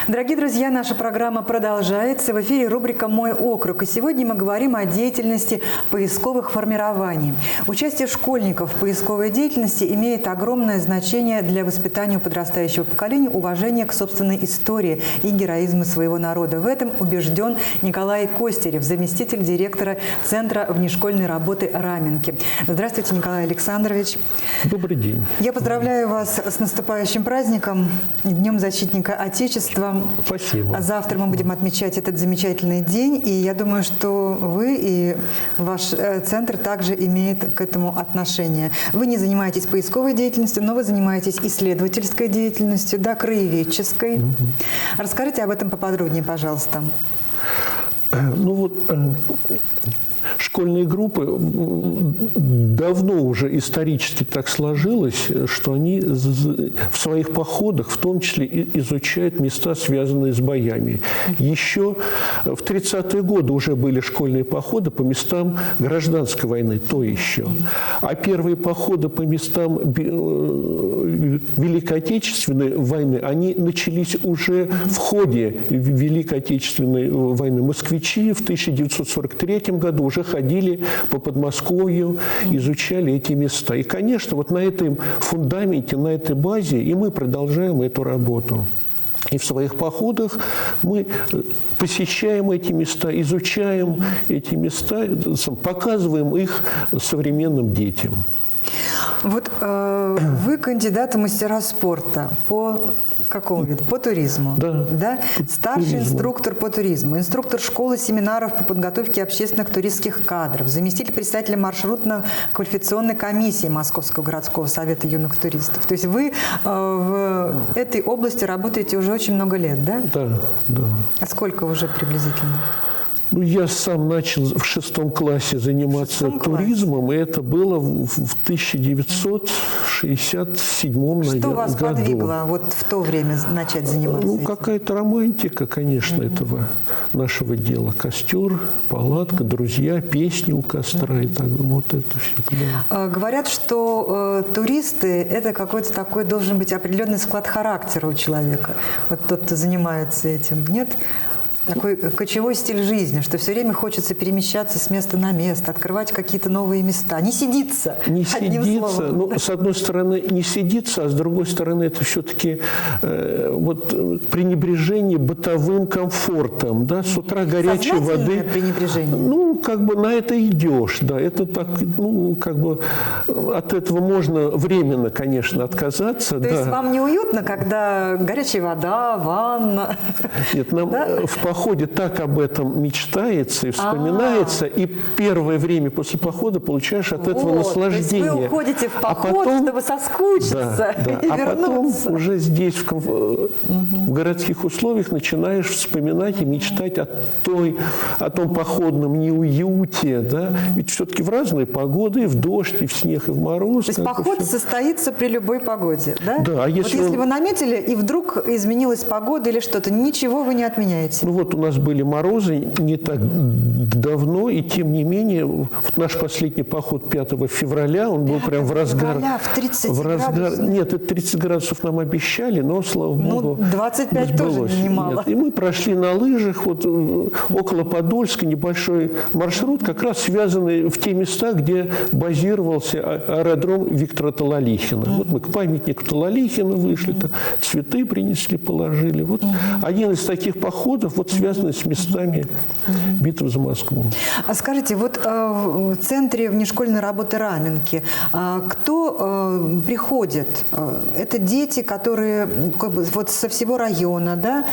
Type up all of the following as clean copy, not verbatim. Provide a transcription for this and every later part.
Дорогие друзья, наша программа продолжается. В эфире рубрика «Мой округ». И сегодня мы говорим о деятельности поисковых формирований. Участие школьников в поисковой деятельности имеет огромное значение для воспитания у подрастающего поколения уважения к собственной истории и героизму своего народа. В этом убежден Николай Костерев, заместитель директора Центра внешкольной работы «Раменки». Здравствуйте, Николай Александрович. Добрый день. Я поздравляю вас с наступающим праздником, Днем защитника Отечества. Спасибо. Завтра мы будем отмечать этот замечательный день, и я думаю, что вы и ваш центр также имеет к этому отношение. Вы не занимаетесь поисковой деятельностью, но вы занимаетесь исследовательской деятельностью, да, краеведческой. Расскажите об этом поподробнее, пожалуйста. Ну вот, школьные группы давно уже исторически так сложилось, что они в своих походах в том числе изучают места, связанные с боями. Еще в 30-е годы уже были школьные походы по местам гражданской войны, то еще. А первые походы по местам Великой Отечественной войны, они начались уже в ходе Великой Отечественной войны. Москвичи в 1943 году уже ходили по Подмосковью, изучали эти места. И, конечно, вот на этом фундаменте, на этой базе и мы продолжаем эту работу. И в своих походах мы посещаем эти места, изучаем эти места, показываем их современным детям. Вот вы кандидат в мастера спорта по какому виду? По туризму. Да. Старший туризму. Инструктор по туризму, инструктор школы семинаров по подготовке общественных туристских кадров, заместитель председателя маршрутно-квалификационной комиссии Московского городского совета юных туристов. То есть вы в этой области работаете уже очень много лет, да? Да. А сколько уже приблизительно? Ну, я сам начал в 6 классе заниматься туризмом, и это было в 1967 году. Что вас подвигло вот в то время начать заниматься этим? Какая-то романтика, конечно, этого нашего дела. Костер, палатка, друзья, песни у костра и так. Вот это все. Да. Говорят, что туристы – это какой-то такой должен быть определенный склад характера у человека. Вот тот, кто занимается этим. Нет? Такой кочевой стиль жизни, что все время хочется перемещаться с места на место, открывать какие-то новые места. Не сидится. Не сидится. Ну, с одной стороны, не сидится, а с другой стороны, это все-таки вот пренебрежение бытовым комфортом. Да? С утра горячей воды. Пренебрежение. Ну, как бы на это идешь. Да. Это так, ну, как бы от этого можно временно, конечно, отказаться. То есть вам неуютно, когда горячая вода, ванна? Нет, нам в походе так об этом мечтается и вспоминается, и первое время после похода получаешь от этого наслаждение. То есть вы уходите в поход, чтобы соскучиться и вернуться. А потом уже здесь, в городских условиях, начинаешь вспоминать и мечтать о том походном неуюте. Да? Ведь все-таки в разные погоды, и в дождь, и в снег, и в мороз. То есть поход состоится при любой погоде, да? Да. А если вы наметили, и вдруг изменилась погода или что-то, ничего вы не отменяете? Ну вот у нас были морозы не так давно, и тем не менее, вот наш последний поход 5 февраля, он был прям в разгар. В 30 градусов? Нет, это 30 градусов нам обещали, но, слава богу, 25 тоже немало. Нет. И мы прошли на лыжах, вот около Подольска, небольшой маршрут, как раз связанный в те места, где базировался аэродром Виктора Талалихина. Вот мы к памятнику Талалихина вышли, там цветы принесли, положили. Вот один из таких походов, вот связанный с местами битвы за Москву. А скажите, вот в Центре внешкольной работы «Раменки» кто приходит? Это дети, которые как бы, вот со всего района, да?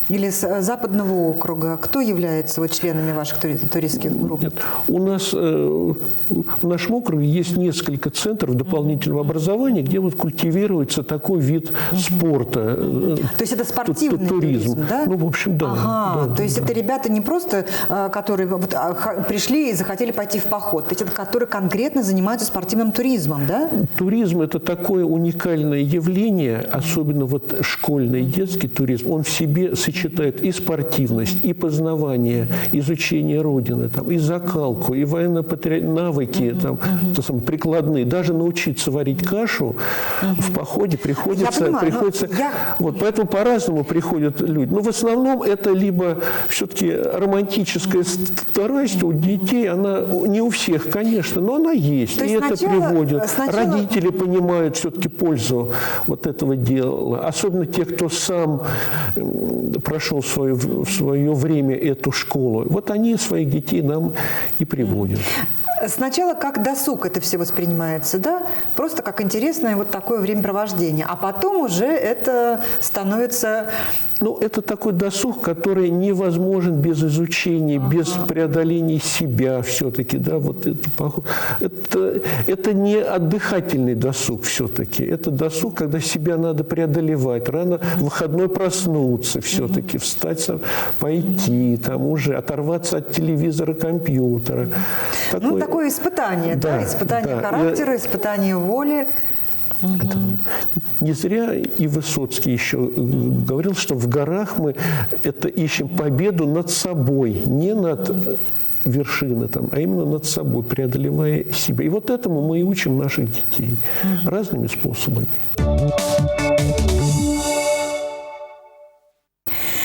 Или с западного округа? Кто является вот членами ваших туристских групп? Нет. У нас в нашем округе есть несколько центров дополнительного образования, где вот культивируется такой вид спорта. То есть это спортивный туризм, да? Ну, в общем, да. Ага, то есть это ребята не просто, которые вот пришли и захотели пойти в поход, то есть это которые конкретно занимаются спортивным туризмом, да? Туризм – это такое уникальное явление, особенно вот школьный и детский туризм, он в себе сочетает сочетает и спортивность, и познавание, изучение Родины, там, и закалку, и навыки там, прикладные. Даже научиться варить кашу в походе приходится. Вот, поэтому по-разному приходят люди. Но в основном это либо все-таки романтическая страсть у детей, она не у всех, конечно, но она есть. И это приводит. Родители понимают все-таки пользу вот этого дела. Особенно те, кто сам прошел в свое время эту школу. Вот они своих детей нам и приводят. Сначала как досуг это все воспринимается, да? Просто как интересное вот такое времяпровождение. А потом уже это становится... Ну, это такой досуг, который невозможен без изучения, без преодоления себя все-таки, да, вот это не отдыхательный досуг все-таки, это досуг, когда себя надо преодолевать, рано в выходной проснуться все-таки, встать, пойти, там уже оторваться от телевизора, компьютера. Такое испытание, да, испытание характера, испытание воли. Это не зря и Высоцкий еще говорил, что в горах мы это ищем победу над собой, не над вершиной, а именно над собой, преодолевая себя. И вот этому мы и учим наших детей разными способами.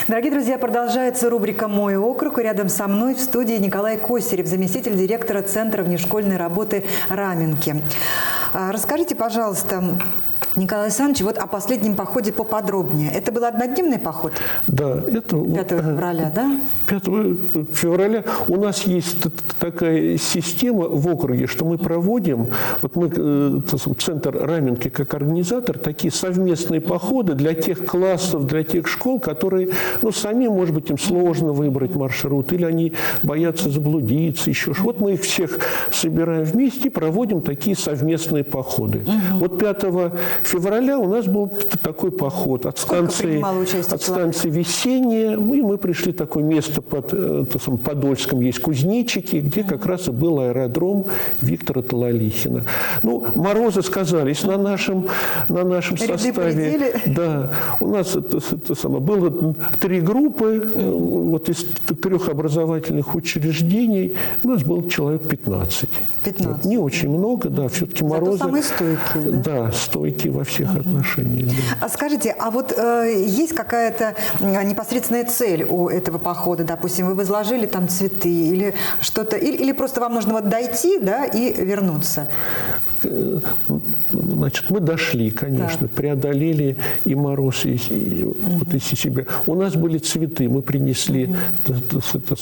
Дорогие друзья, продолжается рубрика «Мой округ». И рядом со мной в студии Николай Косарев, заместитель директора Центра внешкольной работы «Раменки». Расскажите, пожалуйста, Николай Александрович, вот о последнем походе поподробнее. Это был однодневный поход? Да, это 5 февраля, да? 5 февраля у нас есть такая система в округе, что мы проводим, вот мы, Центр Раменки как организатор, такие совместные походы для тех классов, для тех школ, которые, самим, может быть, им сложно выбрать маршрут, или они боятся заблудиться, еще что. Вот мы их всех собираем вместе и проводим такие совместные походы. Вот 5 февраля у нас был такой поход от станции Весенняя, и мы пришли в такое место под Подольском, есть кузнечики, где как раз и был аэродром Виктора Талалихина. Морозы сказались на нашем составе. Да, у нас было 3 группы, вот из 3 образовательных учреждений у нас было человек 15. 15. Не очень много, да, все-таки морозы. Зато самые стойкие, да? Да, стойкие во всех отношениях. Да. А скажите, а вот есть какая-то непосредственная цель у этого похода? Допустим, вы возложили там цветы или что-то, или просто вам нужно вот дойти, да, и вернуться? Значит, мы дошли, конечно, преодолели и мороз, и вот из себя. У нас были цветы, мы принесли,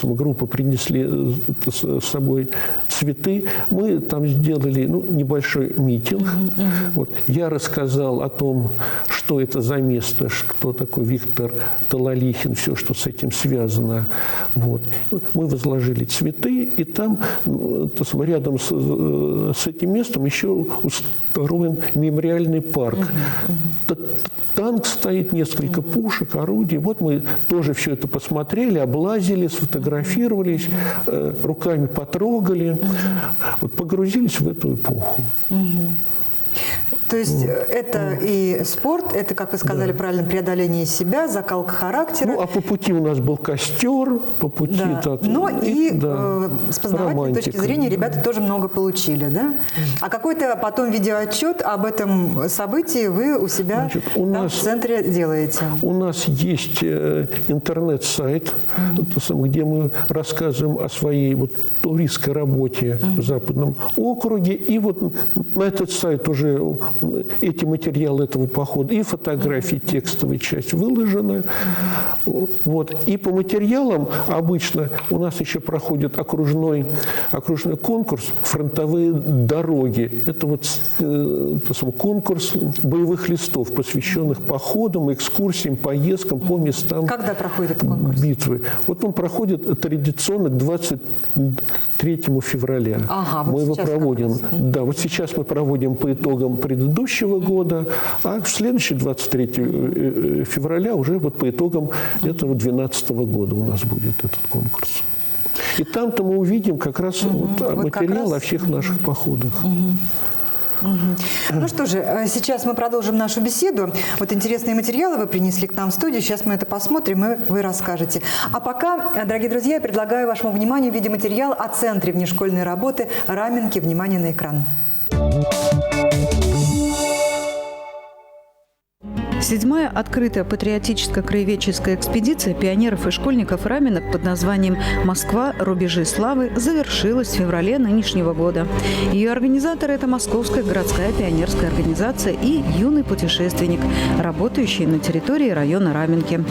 группа принесли с собой цветы. Мы там сделали небольшой митинг. Вот. Я рассказал о том, что это за место, кто такой Виктор Талалихин, все, что с этим связано. Вот. Мы возложили цветы, и там рядом с этим местом еще устроен мемориальный парк. Танк стоит, несколько пушек, орудий. Вот мы тоже все это посмотрели, облазили, сфотографировались, руками потрогали, вот погрузились в эту эпоху. То есть это и спорт, это, как вы сказали правильно, преодоление себя, закалка характера. А по пути у нас был костер, по пути... Да. Но с познавательной точки зрения ребята тоже много получили, да? А какой-то потом видеоотчет об этом событии вы у себя в центре делаете? У нас есть интернет-сайт, где мы рассказываем о своей туристской работе в Западном округе. И вот на этот сайт уже эти материалы этого похода и фотографии, текстовая часть выложены. Вот. И по материалам обычно у нас еще проходит окружной конкурс «Фронтовые дороги». Это конкурс боевых листов, посвященных походам, экскурсиям, поездкам по местам. Когда проходит этот конкурс? Битвы. Вот он проходит традиционно к 23 февраля. Мы его проводим. Да, вот сейчас мы проводим по итогам предыдущего года, а в следующий 23 февраля уже по итогам этого 2012 года у нас будет этот конкурс. И там-то мы увидим как раз материал о всех наших походах. Ну что же, сейчас мы продолжим нашу беседу. Вот интересные материалы вы принесли к нам в студию. Сейчас мы это посмотрим, и вы расскажете. А пока, дорогие друзья, я предлагаю вашему вниманию видеоматериал о Центре внешкольной работы Раменки. Внимание на экран. 7-я открытая патриотическо-краеведческая экспедиция пионеров и школьников Раменок под названием «Москва. Рубежи славы» завершилась в феврале нынешнего года. Ее организатор – это Московская городская пионерская организация и юный путешественник, работающий на территории района Раменки.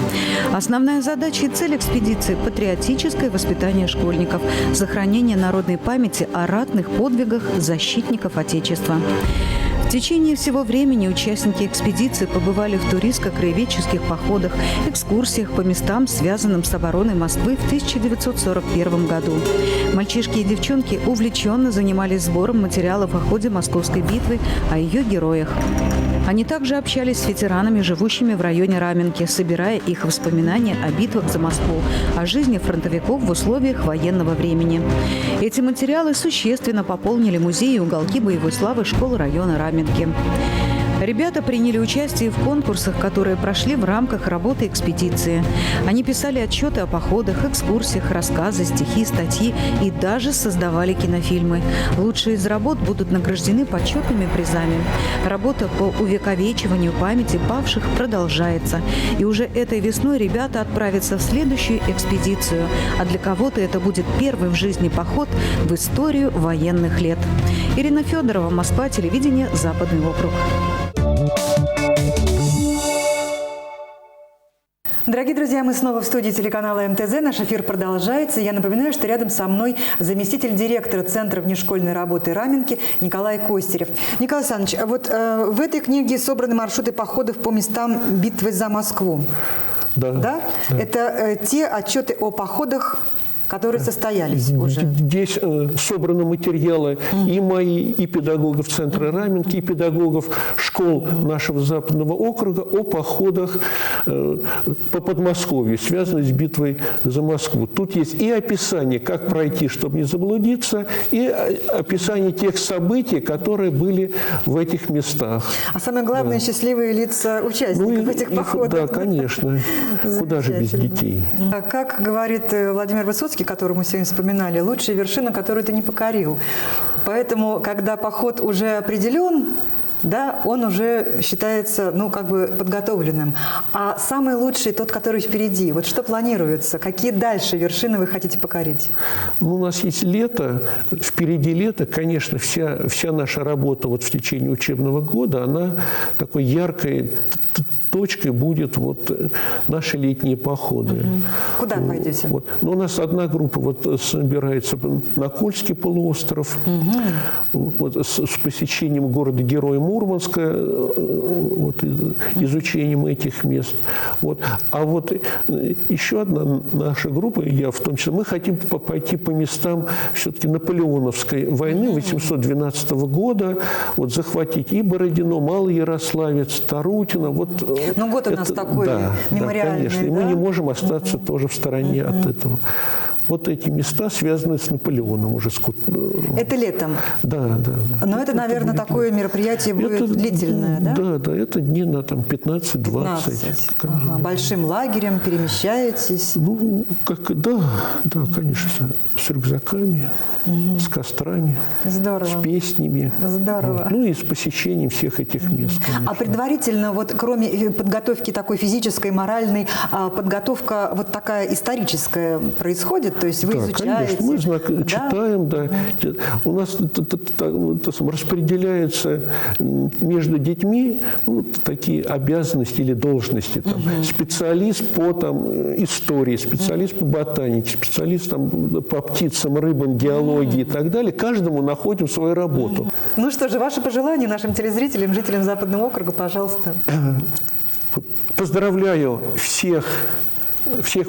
Основная задача и цель экспедиции – патриотическое воспитание школьников, сохранение народной памяти о ратных подвигах защитников Отечества. В течение всего времени участники экспедиции побывали в туристско-краеведческих походах, экскурсиях по местам, связанным с обороной Москвы в 1941 году. Мальчишки и девчонки увлеченно занимались сбором материалов о ходе Московской битвы, о ее героях. Они также общались с ветеранами, живущими в районе Раменки, собирая их воспоминания о битвах за Москву, о жизни фронтовиков в условиях военного времени. Эти материалы существенно пополнили музеи и уголки боевой славы школ района Раменки. Ребята приняли участие в конкурсах, которые прошли в рамках работы экспедиции. Они писали отчеты о походах, экскурсиях, рассказы, стихи, статьи и даже создавали кинофильмы. Лучшие из работ будут награждены почетными призами. Работа по увековечиванию памяти павших продолжается. И уже этой весной ребята отправятся в следующую экспедицию. А для кого-то это будет первый в жизни поход в историю военных лет. Ирина Федорова, Москва, телевидение, Западный округ. Дорогие друзья, мы снова в студии телеканала МТЗ. Наш эфир продолжается. Я напоминаю, что рядом со мной заместитель директора Центра внешкольной работы Раменки Николай Костерев. Николай Александрович, вот в этой книге собраны маршруты походов по местам битвы за Москву. Да? Это те отчеты о походах, которые состоялись уже. Здесь собраны материалы и мои, и педагогов Центра Раменки, и педагогов школ нашего Западного округа о походах по Подмосковью, связанных с битвой за Москву. Тут есть и описание, как пройти, чтобы не заблудиться, и описание тех событий, которые были в этих местах. А самое главное, счастливые лица участников этих походов. Да, конечно. Куда же без детей? Как говорит Владимир Высоцкий, которую мы сегодня вспоминали, лучшая вершина, которую ты не покорил. Поэтому, когда поход уже определен, да, он уже считается, подготовленным. А самый лучший тот, который впереди. Вот что планируется? Какие дальше вершины вы хотите покорить? У нас есть лето, впереди лето. Конечно, вся наша работа вот в течение учебного года, она такой яркой точкой будет наши летние походы. Куда пойдете? У нас одна группа собирается на Кольский полуостров с посещением города-героя Мурманска, изучением этих мест. А еще одна наша группа, я в том числе, мы хотим пойти по местам все-таки Наполеоновской войны 812 года, захватить и Бородино, Малоярославец, Тарутино. Год у нас такой мемориальный. Да, конечно. И мы не можем остаться тоже в стороне от этого. Вот эти места связаны с Наполеоном уже. Это летом? Да. Но это, наверное, такое мероприятие будет длительное, да? Да, это дней на 15-20. Большим лагерем перемещаетесь? Да, конечно, с рюкзаками, с кострами, с песнями. Здорово. И с посещением всех этих мест. Конечно. А предварительно, кроме подготовки такой физической, моральной, подготовка такая историческая происходит? То есть вы изучаете? Конечно, мы читаем, да. У нас распределяются между детьми такие обязанности или должности. Специалист по истории, специалист по ботанике, специалист по птицам, рыбам, геологии и так далее. Каждому находим свою работу. Ну что же, ваши пожелания нашим телезрителям, жителям Западного округа, пожалуйста. Поздравляю всех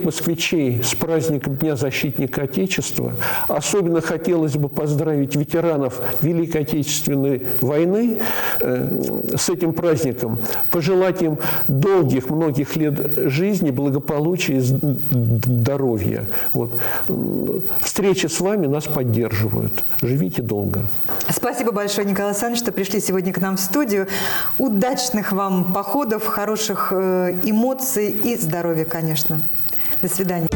москвичей с праздником Дня защитника Отечества. Особенно хотелось бы поздравить ветеранов Великой Отечественной войны с этим праздником. Пожелать им долгих, многих лет жизни, благополучия и здоровья. Встречи с вами нас поддерживают. Живите долго. Спасибо большое, Николай Александрович, что пришли сегодня к нам в студию. Удачных вам походов, хороших эмоций и здоровья, конечно. До свидания.